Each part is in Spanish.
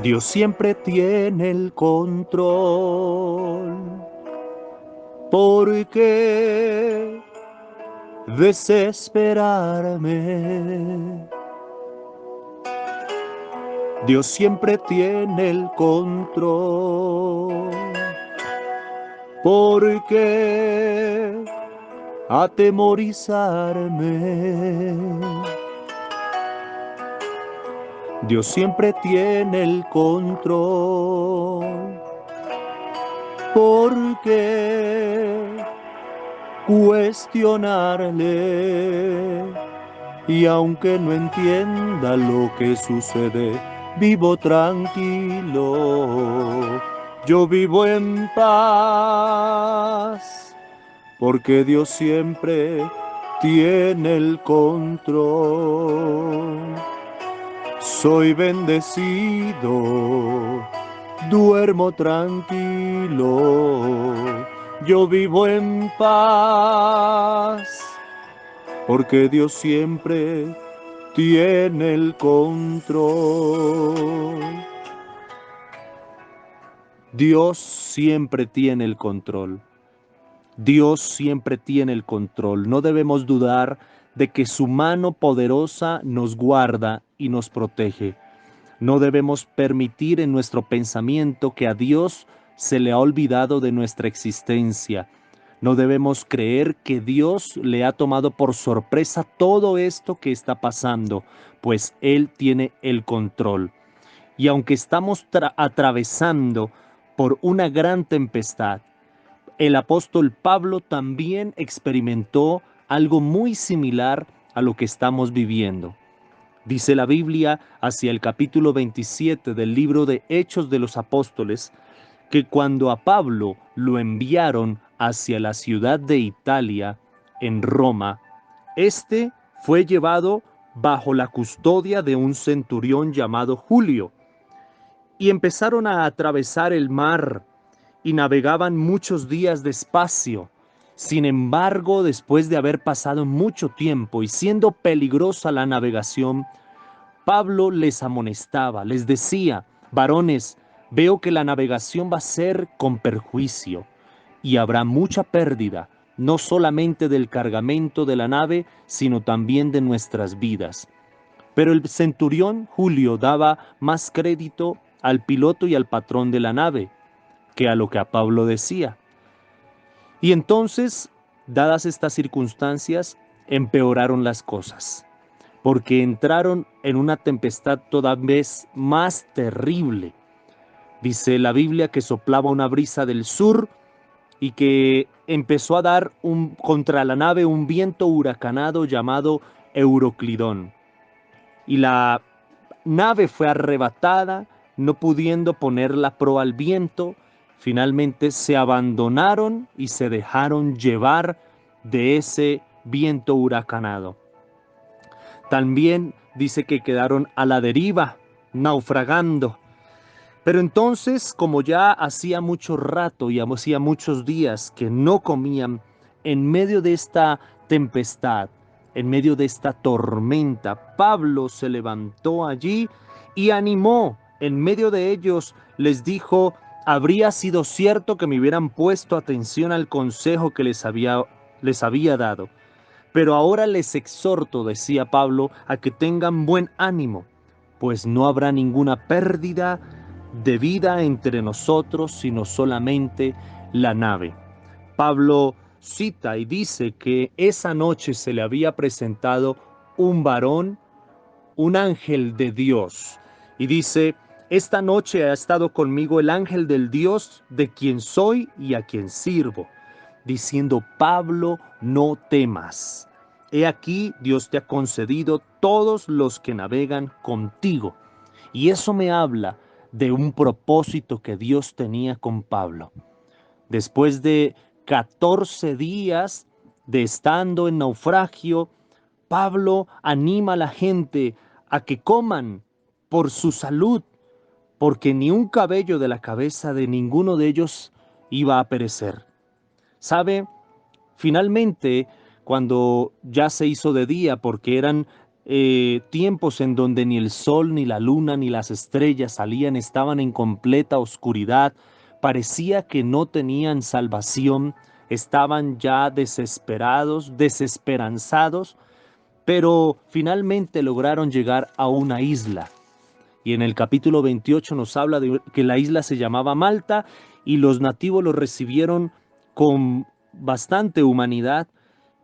Dios siempre tiene el control. ¿Por qué desesperarme? Dios siempre tiene el control. ¿Por qué atemorizarme? Dios siempre tiene el control. ¿Por qué cuestionarle? Y aunque no entienda lo que sucede, vivo tranquilo. Yo vivo en paz, porque Dios siempre tiene el control. Soy bendecido, duermo tranquilo, yo vivo en paz, porque Dios siempre tiene el control. Dios siempre tiene el control. Dios siempre tiene el control. No debemos dudar de que su mano poderosa nos guarda y nos protege. No debemos permitir en nuestro pensamiento que a Dios se le ha olvidado de nuestra existencia. No debemos creer que Dios le ha tomado por sorpresa todo esto que está pasando, pues Él tiene el control. Y aunque estamos atravesando por una gran tempestad, el apóstol Pablo también experimentó algo muy similar a lo que estamos viviendo. Dice la Biblia hacia el capítulo 27 del libro de Hechos de los Apóstoles, que cuando a Pablo lo enviaron hacia la ciudad de Italia, en Roma, éste fue llevado bajo la custodia de un centurión llamado Julio, y empezaron a atravesar el mar y navegaban muchos días despacio. Sin embargo, después de haber pasado mucho tiempo y siendo peligrosa la navegación, Pablo les amonestaba, les decía: varones, veo que la navegación va a ser con perjuicio y habrá mucha pérdida, no solamente del cargamento de la nave, sino también de nuestras vidas. Pero el centurión Julio daba más crédito al piloto y al patrón de la nave que a lo que a Pablo decía. Y entonces, dadas estas circunstancias, empeoraron las cosas, porque entraron en una tempestad todavía más terrible. Dice la Biblia que soplaba una brisa del sur y que empezó a dar contra la nave un viento huracanado llamado Euroclidón. Y la nave fue arrebatada, no pudiendo poner la proa al viento. Finalmente se abandonaron y se dejaron llevar de ese viento huracanado. También dice que quedaron a la deriva, naufragando. Pero entonces, como ya hacía mucho rato y hacía muchos días que no comían, en medio de esta tempestad, en medio de esta tormenta, Pablo se levantó allí y animó. En medio de ellos les dijo: habría sido cierto que me hubieran puesto atención al consejo que les había dado. Pero ahora les exhorto, decía Pablo, a que tengan buen ánimo, pues no habrá ninguna pérdida de vida entre nosotros, sino solamente la nave. Pablo cita y dice que esa noche se le había presentado un varón, un ángel de Dios. Y dice: esta noche ha estado conmigo el ángel del Dios de quien soy y a quien sirvo, diciendo: Pablo, no temas. He aquí, Dios te ha concedido todos los que navegan contigo. Y eso me habla de un propósito que Dios tenía con Pablo. Después de 14 días de estando en naufragio, Pablo anima a la gente a que coman por su salud, porque ni un cabello de la cabeza de ninguno de ellos iba a perecer. ¿Sabe? Finalmente, cuando ya se hizo de día, porque eran tiempos en donde ni el sol, ni la luna, ni las estrellas salían, estaban en completa oscuridad, parecía que no tenían salvación, estaban ya desesperados, desesperanzados, pero finalmente lograron llegar a una isla. Y en el capítulo 28 nos habla de que la isla se llamaba Malta y los nativos los recibieron con bastante humanidad.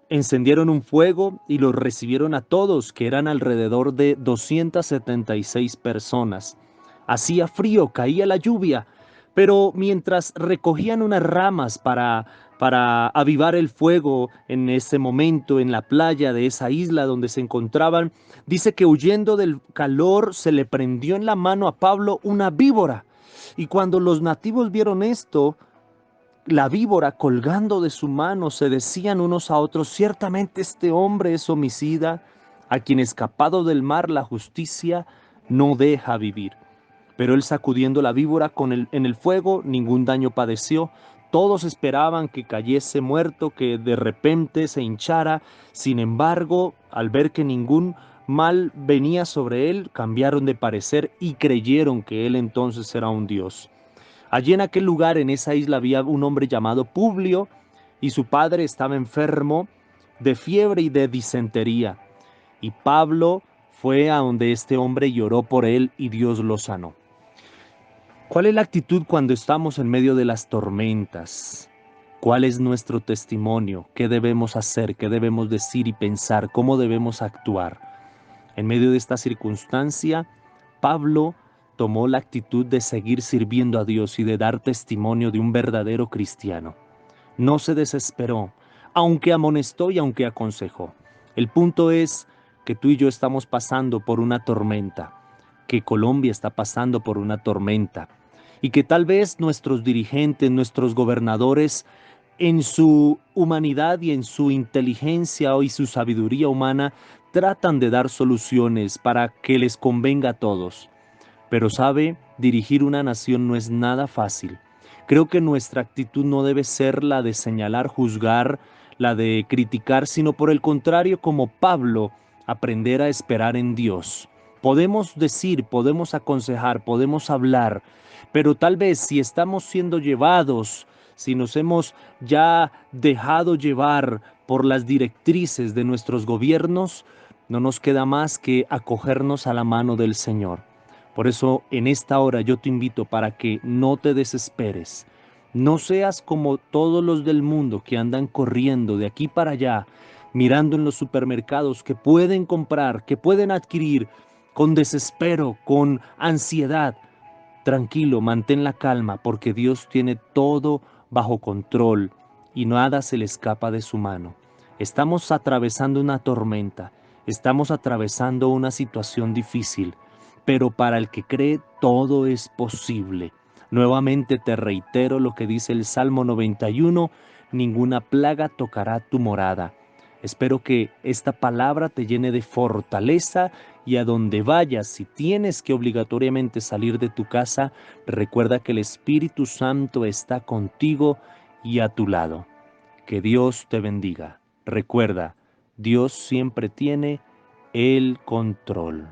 Encendieron un fuego y los recibieron a todos, que eran alrededor de 276 personas. Hacía frío, caía la lluvia, pero mientras recogían unas ramas para avivar el fuego en ese momento en la playa de esa isla donde se encontraban, dice que huyendo del calor se le prendió en la mano a Pablo una víbora. Y cuando los nativos vieron esto, la víbora colgando de su mano, se decían unos a otros: ciertamente este hombre es homicida, a quien escapado del mar la justicia no deja vivir. Pero él, sacudiendo la víbora en el fuego, ningún daño padeció. Todos esperaban que cayese muerto, que de repente se hinchara. Sin embargo, al ver que ningún mal venía sobre él, cambiaron de parecer y creyeron que él entonces era un dios. Allí en aquel lugar, en esa isla, había un hombre llamado Publio, y su padre estaba enfermo de fiebre y de disentería. Y Pablo fue a donde este hombre y oró por él, y Dios lo sanó. ¿Cuál es la actitud cuando estamos en medio de las tormentas? ¿Cuál es nuestro testimonio? ¿Qué debemos hacer? ¿Qué debemos decir y pensar? ¿Cómo debemos actuar? En medio de esta circunstancia, Pablo tomó la actitud de seguir sirviendo a Dios y de dar testimonio de un verdadero cristiano. No se desesperó, aunque amonestó y aunque aconsejó. El punto es que tú y yo estamos pasando por una tormenta, que Colombia está pasando por una tormenta, y que tal vez nuestros dirigentes, nuestros gobernadores, en su humanidad y en su inteligencia y su sabiduría humana, tratan de dar soluciones para que les convenga a todos. Pero sabe, dirigir una nación no es nada fácil. Creo que nuestra actitud no debe ser la de señalar, juzgar, la de criticar, sino por el contrario, como Pablo, aprender a esperar en Dios. Podemos decir, podemos aconsejar, podemos hablar, pero tal vez si estamos siendo llevados, si nos hemos ya dejado llevar por las directrices de nuestros gobiernos, no nos queda más que acogernos a la mano del Señor. Por eso en esta hora yo te invito para que no te desesperes. No seas como todos los del mundo que andan corriendo de aquí para allá, mirando en los supermercados que pueden comprar, que pueden adquirir con desespero, con ansiedad. Tranquilo, mantén la calma, porque Dios tiene todo bajo control y nada se le escapa de su mano. Estamos atravesando una tormenta, estamos atravesando una situación difícil, pero para el que cree todo es posible. Nuevamente te reitero lo que dice el Salmo 91: ninguna plaga tocará tu morada. Espero que esta palabra te llene de fortaleza, y a donde vayas, si tienes que obligatoriamente salir de tu casa, recuerda que el Espíritu Santo está contigo y a tu lado. Que Dios te bendiga. Recuerda, Dios siempre tiene el control.